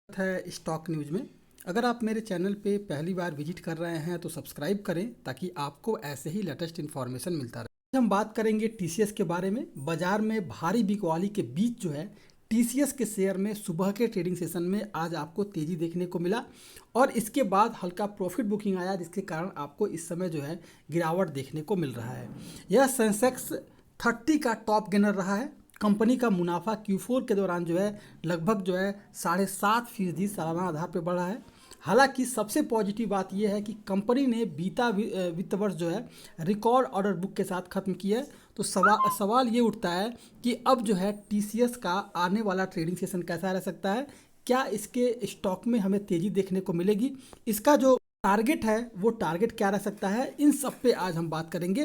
है stock news में। अगर आप मेरे चैनल पे पहली बार विजिट कर रहे हैं तो सब्सक्राइब करें ताकि आपको ऐसे ही लेटेस्ट इन्फॉर्मेशन मिलता रहे। हम बात करेंगे टीसीएस के बारे में। बाजार में भारी बिकवाली के बीच जो है टीसीएस के शेयर में सुबह के ट्रेडिंग सेशन में आज आपको तेज़ी देखने को मिला और इसके बाद हल्का प्रॉफिट बुकिंग आया, जिसके कारण आपको इस समय जो है गिरावट देखने को मिल रहा है। यह सेंसेक्स 30 का टॉप गेनर रहा है। कंपनी का मुनाफा Q4 के दौरान जो है लगभग जो है 7.5% सालाना आधार पर बढ़ा है। हालांकि सबसे पॉजिटिव बात यह है कि कंपनी ने बीता वित्त वर्ष जो है रिकॉर्ड ऑर्डर बुक के साथ खत्म किया है। तो सवाल ये उठता है कि अब जो है टीसीएस का आने वाला ट्रेडिंग सेशन कैसा रह सकता है। क्या इसके स्टॉक में हमें तेज़ी देखने को मिलेगी, इसका जो टारगेट है वो टारगेट क्या रह सकता है, इन सब पे आज हम बात करेंगे।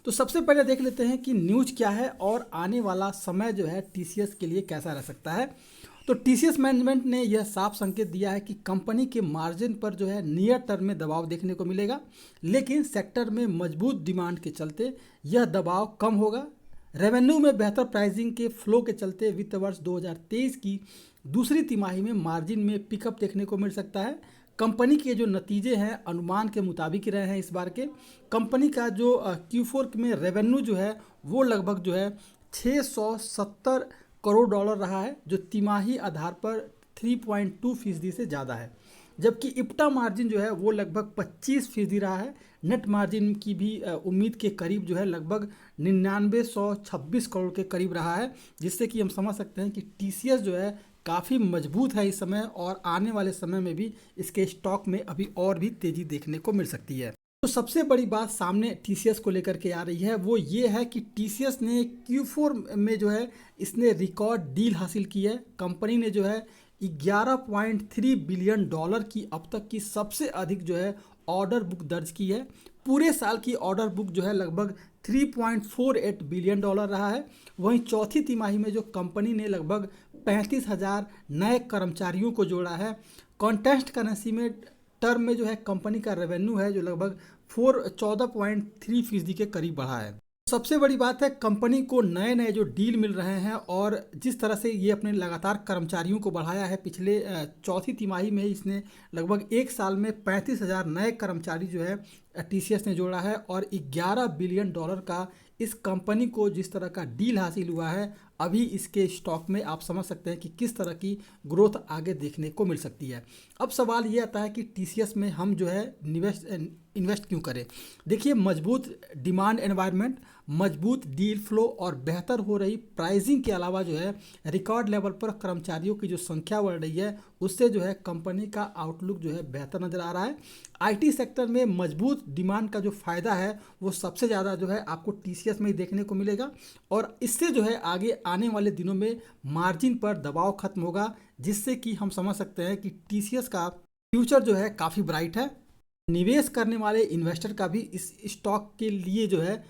तो सबसे पहले देख लेते हैं कि न्यूज़ क्या है और आने वाला समय जो है टीसीएस के लिए कैसा रह सकता है। तो टीसीएस मैनेजमेंट ने यह साफ संकेत दिया है कि कंपनी के मार्जिन पर जो है नियर टर्म में दबाव देखने को मिलेगा, लेकिन सेक्टर में मजबूत डिमांड के चलते यह दबाव कम होगा। रेवेन्यू में बेहतर प्राइसिंग के फ्लो के चलते वित्त वर्ष 2023 की दूसरी तिमाही में मार्जिन में पिकअप देखने को मिल सकता है। कंपनी के जो नतीजे हैं अनुमान के मुताबिक ही रहे हैं इस बार के। कंपनी का जो Q4 में रेवेन्यू जो है वो लगभग जो है 670 करोड़ डॉलर रहा है, जो तिमाही आधार पर 3.2% से ज़्यादा है। जबकि इप्टा मार्जिन जो है वो लगभग 25% रहा है। नेट मार्जिन की भी उम्मीद के करीब जो है लगभग 9926 करोड़ के करीब रहा है, जिससे कि हम समझ सकते हैं कि टीसीएस जो है काफ़ी मजबूत है इस समय और आने वाले समय में भी इसके स्टॉक में अभी और भी तेज़ी देखने को मिल सकती है। तो सबसे बड़ी बात सामने टीसीएस को लेकर के आ रही है वो ये है कि टीसीएस ने Q4 में जो है इसने रिकॉर्ड डील हासिल की है। कंपनी ने जो है 11.3 बिलियन डॉलर की अब तक की सबसे अधिक जो है ऑर्डर बुक दर्ज की है। पूरे साल की ऑर्डर बुक जो है लगभग 3.48 बिलियन डॉलर रहा है। वहीं चौथी तिमाही में जो कंपनी ने लगभग 35,000 नए कर्मचारियों को जोड़ा है। कॉन्टेस्ट करेंसी में टर्म में जो है कंपनी का रेवेन्यू है जो लगभग 14.3% के करीब बढ़ा है। सबसे बड़ी बात है कंपनी को नए नए जो डील मिल रहे हैं और जिस तरह से ये अपने लगातार कर्मचारियों को बढ़ाया है। पिछले चौथी तिमाही में ही इसने लगभग एक साल में 35,000 नए कर्मचारी जो है टीसीएस ने जोड़ा है और 11 बिलियन डॉलर का इस कंपनी को जिस तरह का डील हासिल हुआ है, अभी इसके स्टॉक में आप समझ सकते हैं कि किस तरह की ग्रोथ आगे देखने को मिल सकती है। अब सवाल ये आता है कि टीसीएस में हम जो है इन्वेस्ट क्यों करें। देखिए, मजबूत डिमांड एनवायरनमेंट, मजबूत डील फ्लो और बेहतर हो रही प्राइसिंग के अलावा जो है रिकॉर्ड लेवल पर कर्मचारियों की जो संख्या बढ़ रही है, उससे जो है कंपनी का आउटलुक जो है बेहतर नज़र आ रहा है। आईटी सेक्टर में मजबूत डिमांड का जो फ़ायदा है वो सबसे ज़्यादा जो है आपको टीसीएस में ही देखने को मिलेगा और इससे जो है आगे आने वाले दिनों में मार्जिन पर दबाव खत्म होगा, जिससे कि हम समझ सकते हैं कि टीसीएस का फ्यूचर जो है काफ़ी ब्राइट है। निवेश करने वाले इन्वेस्टर का भी इस स्टॉक के लिए जो है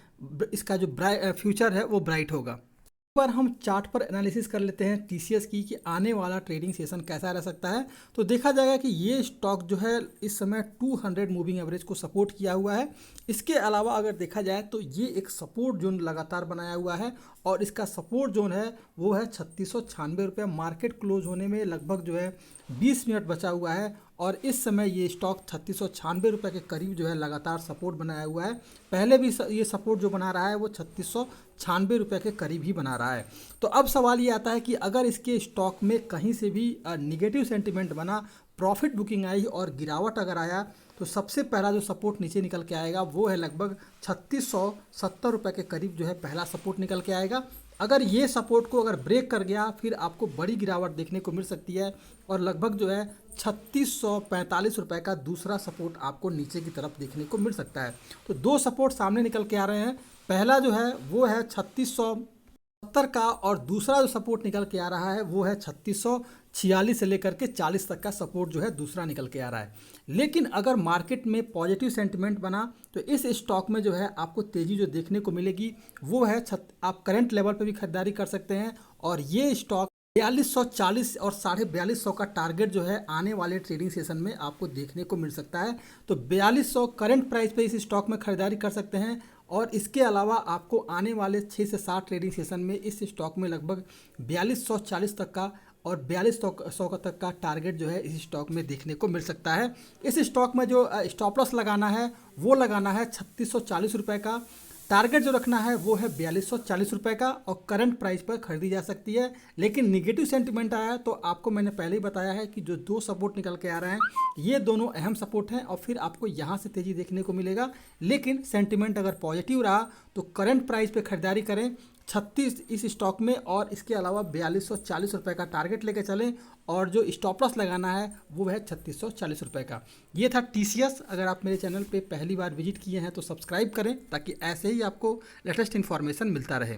इसका जो फ्यूचर है वो ब्राइट होगा। एक बार हम चार्ट पर एनालिसिस कर लेते हैं टीसीएस की कि आने वाला ट्रेडिंग सेशन कैसा रह सकता है। तो देखा जाएगा कि ये स्टॉक जो है इस समय 200 मूविंग एवरेज को सपोर्ट किया हुआ है। इसके अलावा अगर देखा जाए तो ये एक सपोर्ट जोन लगातार बनाया हुआ है और इसका सपोर्ट जोन है वो है 3696 रुपये। मार्केट क्लोज होने में लगभग जो है 20 मिनट बचा हुआ है और इस समय ये स्टॉक 3696 रुपये के करीब जो है लगातार सपोर्ट बनाया हुआ है। पहले भी ये सपोर्ट जो बना रहा है वो 3696 रुपये के करीब ही बना रहा है। तो अब सवाल ये आता है कि अगर इसके स्टॉक में कहीं से भी निगेटिव सेंटिमेंट बना, प्रॉफिट बुकिंग आई और गिरावट अगर आया, तो सबसे पहला जो सपोर्ट नीचे निकल के आएगा वो है लगभग 3670 रुपये के करीब जो है पहला सपोर्ट निकल के आएगा। अगर ये सपोर्ट को अगर ब्रेक कर गया फिर आपको बड़ी गिरावट देखने को मिल सकती है और लगभग जो है 3645 रुपये का दूसरा सपोर्ट आपको नीचे की तरफ देखने को मिल सकता है। तो दो सपोर्ट सामने निकल के आ रहे हैं। पहला जो है वो है 3670 का और दूसरा जो सपोर्ट निकल के आ रहा है वो है 3646 से लेकर के 40 तक का सपोर्ट जो है दूसरा निकल के आ रहा है। लेकिन अगर मार्केट में पॉजिटिव सेंटिमेंट बना तो इस स्टॉक में जो है आपको तेज़ी जो देखने को मिलेगी वो है आप करंट लेवल पे भी खरीदारी कर सकते हैं और ये स्टॉक 4240 और 4250 का टारगेट जो है आने वाले ट्रेडिंग सेशन में आपको देखने को मिल सकता है। तो 4200 करंट प्राइस पे इस स्टॉक में खरीदारी कर सकते हैं और इसके अलावा आपको आने वाले 6 से 7 ट्रेडिंग सेशन में इस स्टॉक में लगभग 4240 तक का और 4200 का तक का टारगेट जो है इस स्टॉक में देखने को मिल सकता है। इस स्टॉक में जो स्टॉप लॉस लगाना है वो लगाना है 3640 रुपये का। टारगेट जो रखना है वो है 4240 रुपये का और करंट प्राइस पर खरीदी जा सकती है। लेकिन निगेटिव सेंटिमेंट आया है तो आपको मैंने पहले ही बताया है कि जो दो सपोर्ट निकल के आ रहे हैं ये दोनों अहम सपोर्ट हैं और फिर आपको यहाँ से तेज़ी देखने को मिलेगा। लेकिन सेंटिमेंट अगर पॉजिटिव रहा तो करंट प्राइस पे खरीदारी करें 36 इस स्टॉक में, और इसके अलावा 4240 रुपये का टारगेट लेके चलें और जो स्टॉप लॉस लगाना है वो है 3640 रुपये का। ये था TCS। अगर आप मेरे चैनल पे पहली बार विजिट किए हैं तो सब्सक्राइब करें ताकि ऐसे ही आपको लेटेस्ट इन्फॉर्मेशन मिलता रहे।